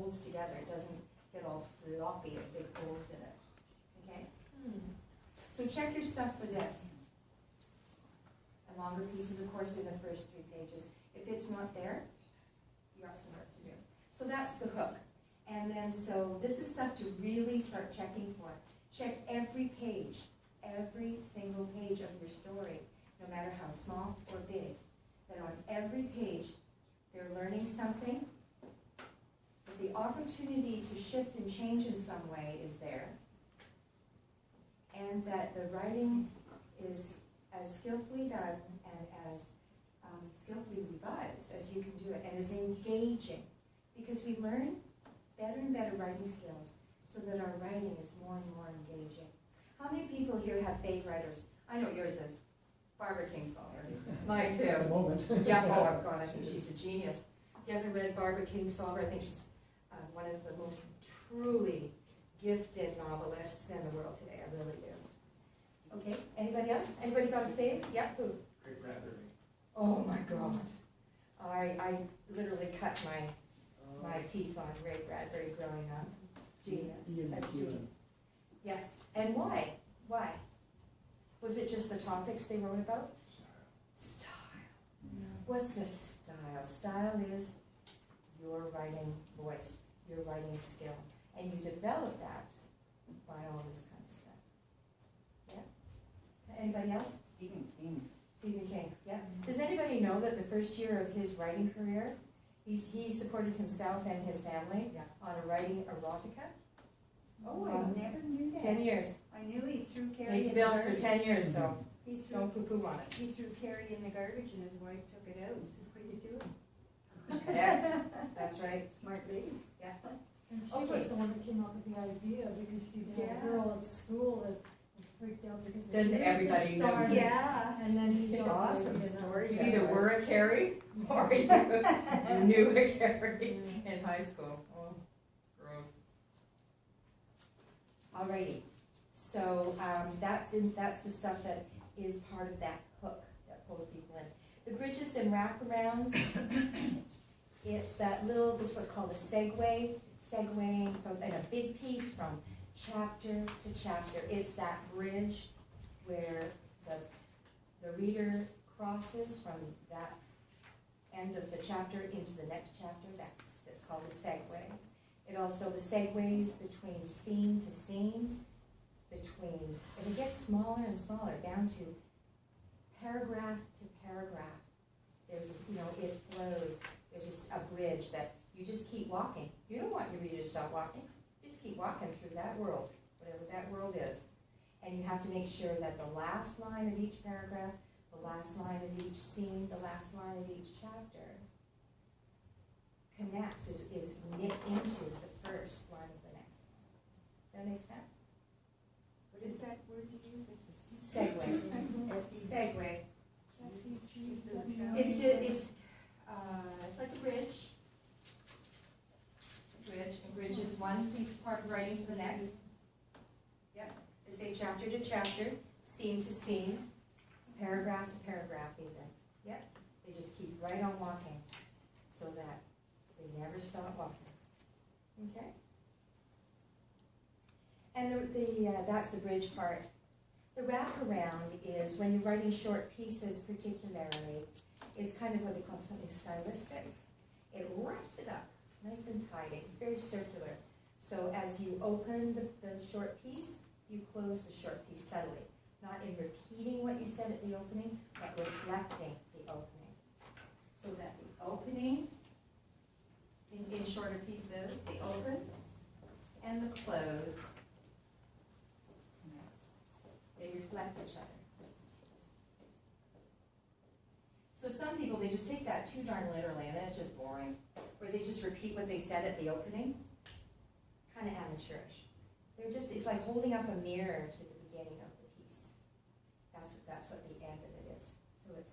folds together. It doesn't get all floppy with big holes in it. Okay? So check your stuff for this. The longer pieces, of course, in the first 3 pages. If it's not there, you have some work to do. So that's the hook. And then, so this is stuff to really start checking for. Check every page, every single page of your story, no matter how small or big. That on every page, they're learning something. That the opportunity to shift and change in some way is there. And that the writing is as skillfully done and as skillfully revised as you can do it, and is engaging. Because we learn better and better writing skills so that our writing is more and more engaging. How many people here have fave writers? I know yours is. Barbara Kingsolver. Mine too. At the moment. Yeah, oh God, I think she's a genius. If you haven't read Barbara Kingsolver, I think she's one of the most truly gifted novelists in the world today. I really do. Okay, anybody else? Anybody got a fave? Yeah, who? Great Bradbury. Oh my God. I literally cut my teeth on Ray Bradbury growing up. Genius. That's genius. Yes. And why? Why? Was it just the topics they wrote about? Style. What's the style? Style is your writing voice, your writing skill. And you develop that by all this kind of stuff. Yeah? Anybody else? Stephen King. Stephen King, yeah. Does anybody know that the first year of his writing career, he supported himself and his family on a writing erotica? Oh, I never knew that. 10 years. I knew he threw Carrie Paid in the bills for garbage. 10 years, so He threw, don't poo-poo on it. he threw Carrie in the garbage and his wife took it out and said, "What are you doing?" Yes, that's right. Smart lady. Yeah. And she Okay. was the one that came up with the idea, because she had Yeah. a girl at school that freaked out because her Didn't periods had everybody know? started. Yeah. And then he got Awesome the idea, story. that You was- either were a Carrie or you knew a Carrie in high school. Oh, gross. Alrighty, so that's the stuff that is part of that hook that pulls people in. The bridges and wraparounds, it's that little, this is what's called a segueing from in a big piece from chapter to chapter. It's that bridge where the reader crosses from that end of the chapter into the next chapter. That's called a segue. It also, the segues between scene to scene, and it gets smaller and smaller, down to paragraph to paragraph. There's, it flows. There's a bridge that you just keep walking. You don't want your reader to stop walking. Just keep walking through that world, whatever that world is. And you have to make sure that the last line of each paragraph, the last line of each scene, the last line of each chapter connects, is knit into the first line of the next one. That makes sense? What is that word you use? It's a Segue. Segue. It's like a bridge. A bridge is one piece part of writing to the next. Yep. They say chapter to chapter, scene to scene, paragraph to paragraph even. Yep. They just keep right on walking so that they never stop walking. Okay? And that's the bridge part. The wraparound is when you're writing short pieces particularly, it's kind of what they call something stylistic. It wraps it up nice and tidy. It's very circular. So as you open the short piece, you close the short piece subtly. Not in repeating what you said at the opening, but reflecting the opening. So that the opening in shorter pieces, the open and the close, they reflect each other. So some people, they just take that too darn literally, and then it's just boring. Or they just repeat what they said at the opening. Kind of amateurish. It's like holding up a mirror to the beginning of the piece. That's what the end of it is. So it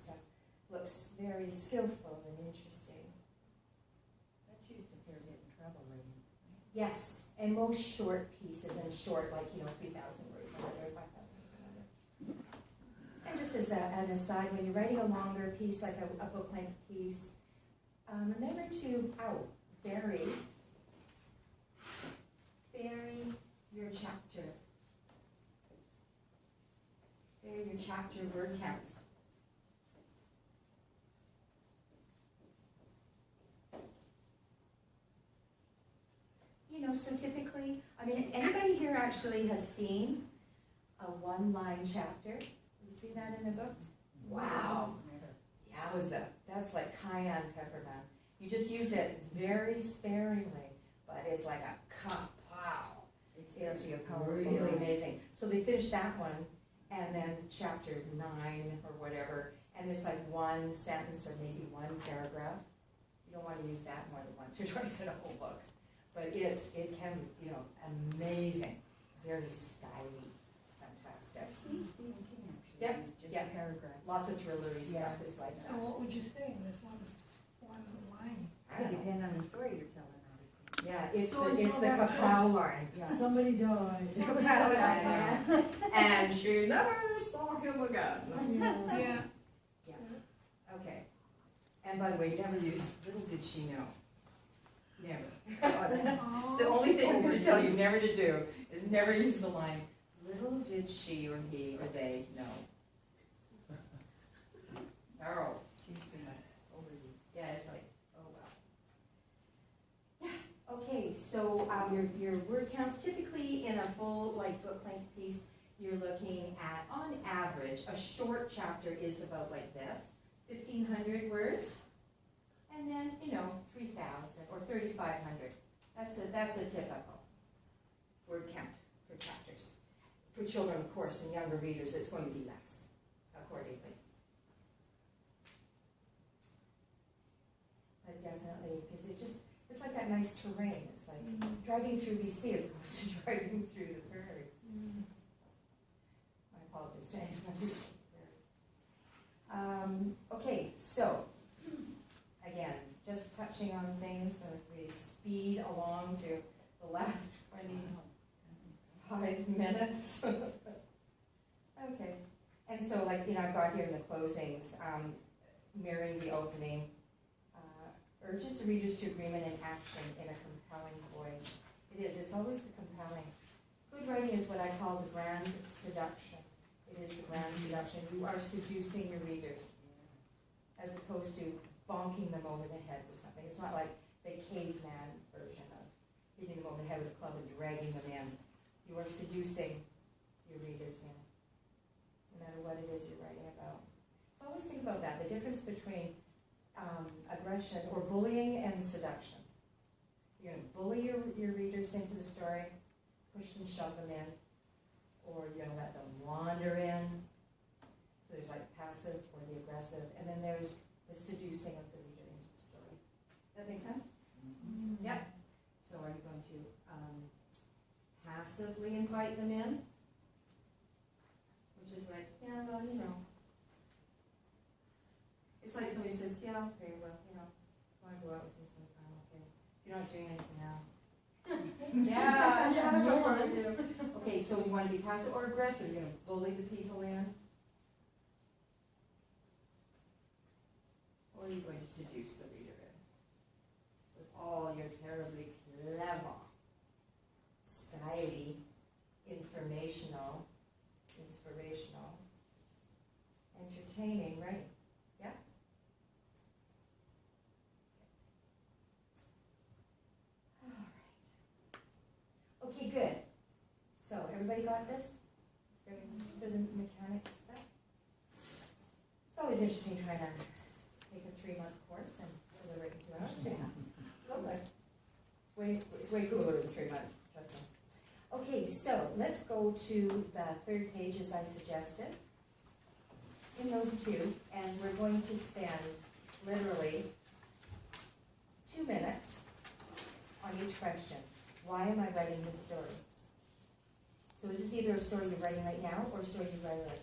looks very skillful and interesting. That's used a fair bit in travel writing. Yes, and most short pieces, and short, like, 3,000 words or 5,000 words. And just as an aside, when you're writing a longer piece, like a book-length piece, remember to vary your chapter word counts. You know, so typically, I mean, anybody here actually has seen a one-line chapter? You see that in a book? Wow. Yowza. That's like cayenne pepper, man. You just use it very sparingly, but it's like a cup. Wow. It's really amazing. So they finished that one, and then chapter 9 or whatever, and there's like one sentence or maybe one paragraph. You don't want to use that more than once or twice in a whole book. But it can be, you know, amazing, very stylish. It's fantastic. I've seen Stephen King actually. Yep, Use just yep. a paragraph. Lots of thrillery stuff is like So that. what would you say in this one line? I don't It know. depends on the story you're telling. Yeah, it's So the it's kapow about- line. Yeah. Somebody dies. And she never saw him again. Yeah. Okay. And by the way, never use, little did she know. Never. It's the Oh. only thing I'm going to tell you never to do is never use the line, little did she or he or they know. No. She's too much overused. Yeah, it's like, oh wow. Yeah, okay, so your word counts, typically in a full like book length piece, you're looking at, on average, a short chapter is about like this, 1,500 words. And then, you know, 3,000 or 3,500. That's a typical word count for chapters. For children, of course, and younger readers, it's going to be less, accordingly. But definitely, because it's like that nice terrain. It's like driving through BC as opposed to driving through the prairies. My apologies to anybody. Okay, so again, just touching on things as we speed along to the last 25 minutes. Okay, and so like, you know, I've got here in the closings, mirroring the opening, urges the readers to agreement and action in a compelling voice. It's always the compelling. Good writing is what I call the grand seduction. It is the grand seduction. You are seducing your readers, as opposed to bonking them over the head with something. It's not like the caveman version of hitting them over the head with a club and dragging them in. You are seducing your readers in, no matter what it is you're writing about. So always think about that, the difference between aggression or bullying and seduction. You're going to bully your readers into the story, push and shove them in, or you're going to let them wander in. So there's like passive or the aggressive, and then there's the seducing of the reader into the story. Does that make sense? Yep. So are you going to passively invite them in? Which is like, yeah, well, you know. It's like somebody says, yeah, okay, well, you know, I want to go out with you sometime, okay. You're not doing anything now. Yeah, I don't know what to do. Okay, so you want to be passive or aggressive? You're going to bully the people in? Or are you going to seduce the reader in? With all your terribly clever, styly, informational, inspirational, entertaining, right? Yeah? All right. Okay, good. So, everybody got this? Let's go to the mechanics stuff. It's always interesting trying to take a 3-month course and deliver it in 2 hours. It's lovely. It's way cooler than 3 months, trust me. Okay, so let's go to the 3rd page as I suggested. In those 2, and we're going to spend literally 2 minutes on each question. Why am I writing this story? So is this either a story you're writing right now or a story you write like